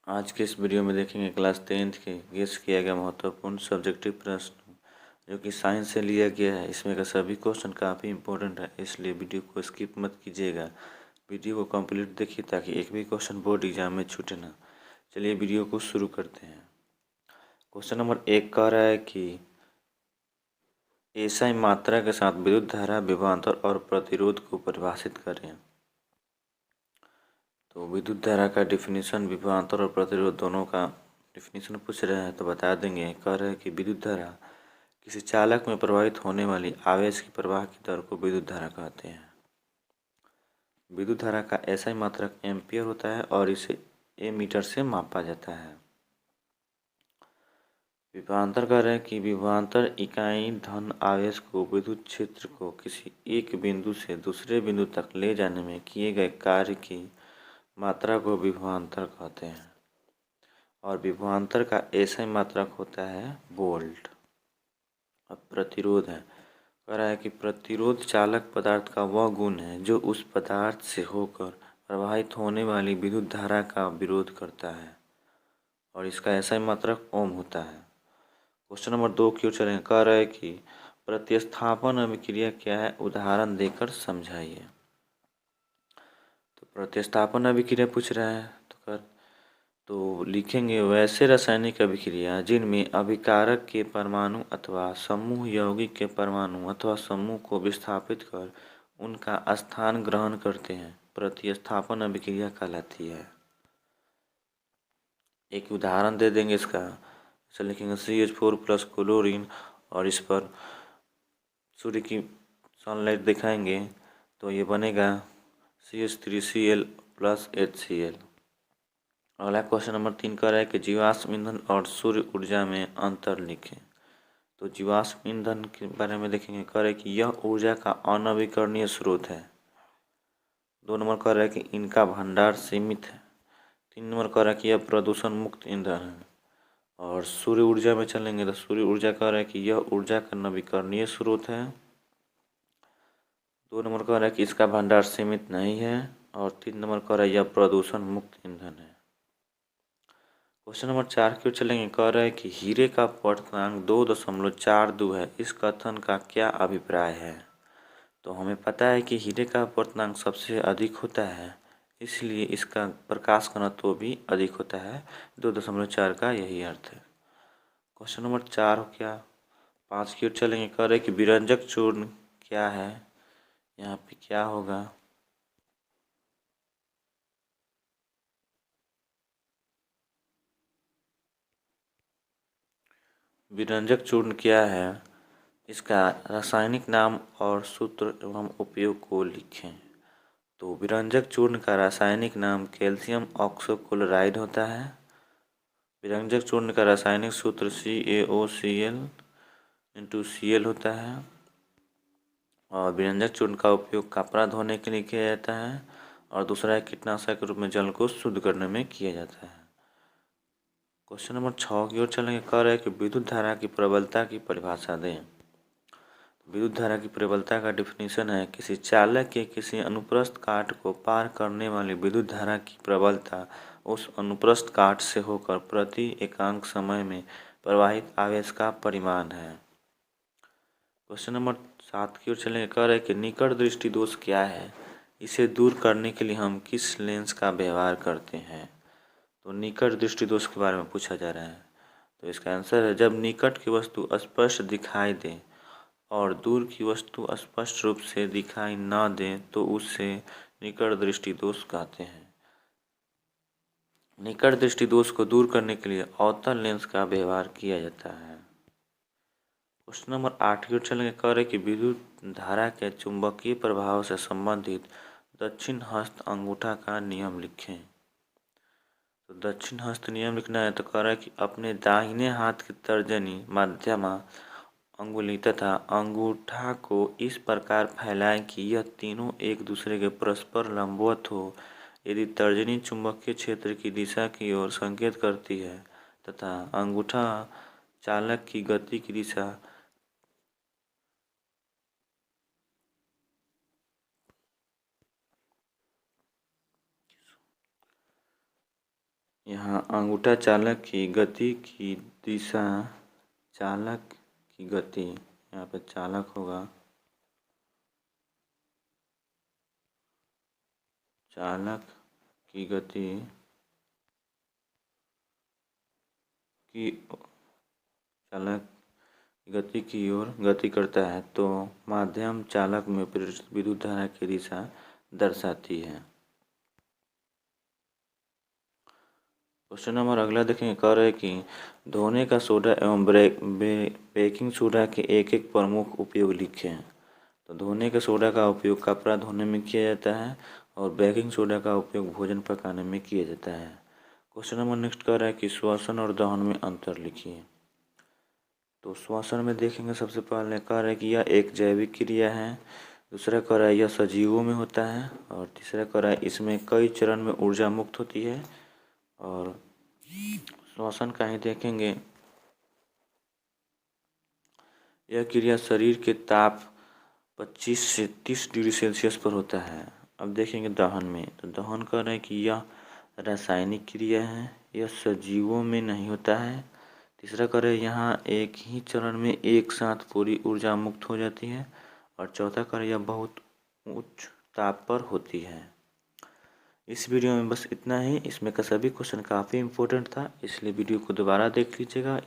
आज के इस वीडियो में देखेंगे क्लास 10th के गेस किया गया महत्वपूर्ण सब्जेक्टिव प्रश्न जो कि साइंस से लिया गया है। इसमें का सभी क्वेश्चन काफ़ी इंपॉर्टेंट है, इसलिए वीडियो को स्किप मत कीजिएगा। वीडियो को कंप्लीट देखिए ताकि एक भी क्वेश्चन बोर्ड एग्जाम में छूटे ना। चलिए वीडियो को शुरू करते हैं। क्वेश्चन नंबर 1 कह रहा है कि एसआई मात्रा के साथ विद्युत धारा, विभवांतर और प्रतिरोध को परिभाषित करें। तो विद्युत धारा का डिफिनीशन, विभवांतर और प्रतिरोध दोनों का डिफिनीशन पूछ रहे हैं तो बता देंगे। कह रहे हैं कि विद्युत धारा किसी चालक में प्रवाहित होने वाली आवेश की प्रवाह की दर को विद्युत धारा कहते हैं। विद्युत धारा का एसआई मात्रक एम्पियर होता है और इसे ए मीटर से मापा जाता है। विभवांतर कह रहे हैं कि विभवांतर इकाई धन आवेश को विद्युत क्षेत्र को किसी एक बिंदु से दूसरे बिंदु तक ले जाने में किए गए कार्य की मात्रा को विभवांतर कहते हैं। और विभवांतर का एसआई मात्रक होता है वोल्ट। अब प्रतिरोध है, कह रहा है कि प्रतिरोध चालक पदार्थ का वह गुण है जो उस पदार्थ से होकर प्रवाहित होने वाली विद्युत धारा का विरोध करता है और इसका एसआई मात्रक ओम होता है। क्वेश्चन नंबर 2 की ओर चलेंगे। कह रहा है कि प्रतिस्थापन अभिक्रिया क्या है, उदाहरण देकर समझाइए। तो प्रतिस्थापन अभिक्रिया पूछ रहा है तो लिखेंगे वैसे रासायनिक अभिक्रिया जिनमें अभिकारक के परमाणु अथवा समूह यौगिक के परमाणु अथवा समूह को विस्थापित कर उनका स्थान ग्रहण करते हैं, प्रतिस्थापन अभिक्रिया कहलाती है। एक उदाहरण दे देंगे इसका। इसे लिखेंगे CH4 प्लस क्लोरीन और इस पर सूर्य की सनलाइट दिखाएंगे तो ये बनेगा CH3Cl प्लस HCl। अगला क्वेश्चन नंबर 3 कह रहा है कि जीवाश्म ईंधन और सूर्य ऊर्जा में अंतर लिखें। तो जीवाश्म ईंधन के बारे में देखेंगे। कह रहा है कि यह ऊर्जा का अनवीकरणीय स्रोत है। 2 नंबर कह रहा है कि इनका भंडार सीमित है। 3 नंबर कह रहा है कि यह प्रदूषण मुक्त ईंधन है। और सूर्य ऊर्जा में चलेंगे तो सूर्य ऊर्जा कह रहा है कि यह ऊर्जा का नवीकरणीय स्रोत है। 2 नंबर कह रहा है कि इसका भंडार सीमित नहीं है और 3 नंबर कह रहा है यह प्रदूषण मुक्त ईंधन है। क्वेश्चन नंबर 4 की ओर चलेंगे। कह रहा है कि हीरे का अपवर्तनांक 2.42 है, इस कथन का क्या अभिप्राय है। तो हमें पता है कि हीरे का अपवर्तनांक सबसे अधिक होता है, इसलिए इसका प्रकाश घनत्व भी अधिक होता है। 2.4 का यही अर्थ है। क्वेश्चन नंबर 4 हो गया। 5 की ओर चलेंगे। कह रहे हैं कि विरंजक चूर्ण क्या है, यहाँ पे क्या होगा। विरंजक चूर्ण क्या है, इसका रासायनिक नाम और सूत्र एवं उपयोग को लिखें। तो विरंजक चूर्ण का रासायनिक नाम कैल्शियम ऑक्सोक्लोराइड होता है। विरंजक चूर्ण का रासायनिक सूत्र CaOCl होता है। और विरंजक चूर्ण का उपयोग कपड़ा धोने के लिए किया जाता है और दूसरा है कीटनाशक के रूप में जल को शुद्ध करने में किया जाता है। क्वेश्चन नंबर 6 की ओर चलेंगे। कह रहे हैं कि विद्युत धारा की प्रबलता की परिभाषा दें। विद्युत धारा की प्रबलता का डिफिनीशन है किसी चालक के किसी अनुप्रस्थ काट को पार करने वाली विद्युत धारा की प्रबलता उस अनुप्रस्थ काट से होकर प्रति एकांक समय में प्रवाहित आवेश का परिमाण है। क्वेश्चन नंबर 7 की ओर चलेंगे। कह रहे हैं कि निकट दृष्टि दोष क्या है, इसे दूर करने के लिए हम किस लेंस का व्यवहार करते हैं। तो निकट दृष्टि दोष के बारे में पूछा जा रहा है। तो इसका आंसर है जब निकट की वस्तु स्पष्ट दिखाई दे और दूर की वस्तु स्पष्ट रूप से दिखाई न दे तो उससे निकट दृष्टि दोष कहते हैं। निकट दृष्टि दोष को दूर करने के लिए अवतल लेंस का व्यवहार किया जाता है। क्वेश्चन नंबर 8 की ओर चलेंगे। कह रहे कि विद्युत धारा के चुंबकीय प्रभाव से संबंधित दक्षिण हस्त अंगूठा का नियम लिखें। तो दक्षिण हस्त नियम लिखना है तो कह रहा है कि अपने दाहिने हाथ की तर्जनी, मध्यमा अंगुली तथा अंगूठा को इस प्रकार फैलाएं कि यह तीनों एक दूसरे के परस्पर लंबवत हो। यदि तर्जनी चुंबकीय क्षेत्र की दिशा की ओर संकेत करती है तथा अंगूठा चालक की गति की दिशा यहाँ अंगूठा चालक की गति की दिशा, चालक की गति, यहाँ पे चालक होगा, चालक की गति की, चालक गति की ओर गति करता है तो माध्यम चालक में प्रेरित विद्युत धारा की दिशा दर्शाती है। क्वेश्चन नंबर अगला देखेंगे, कह रहे कि धोने का सोडा एवं बेकिंग सोडा के एक एक प्रमुख उपयोग लिखें। तो धोने के सोडा का उपयोग कपड़ा धोने में किया जाता है और बेकिंग सोडा का उपयोग भोजन पकाने में किया जाता है। क्वेश्चन नंबर नेक्स्ट कह रहा है कि श्वसन और दहन में अंतर लिखिए। तो श्वसन में देखेंगे, सबसे पहले कह रहा है कि यह एक जैविक क्रिया है, दूसरा कह रहा है यह सजीवों में होता है, और तीसरा कह रहा है इसमें कई चरण में ऊर्जा मुक्त होती है। और श्वसन का ही देखेंगे, यह क्रिया शरीर के ताप 25 से 30 डिग्री सेल्सियस पर होता है। अब देखेंगे दहन में, तो दहन कह रहे हैं कि यह रासायनिक क्रिया है, यह सजीवों में नहीं होता है। तीसरा कह रहे हैं यहाँ एक ही चरण में एक साथ पूरी ऊर्जा मुक्त हो जाती है। और चौथा कह रहे हैं यह बहुत उच्च ताप पर होती है। इस वीडियो में बस इतना ही। इसमें का सभी क्वेश्चन काफ़ी इम्पोर्टेंट था, इसलिए वीडियो को दोबारा देख लीजिएगा।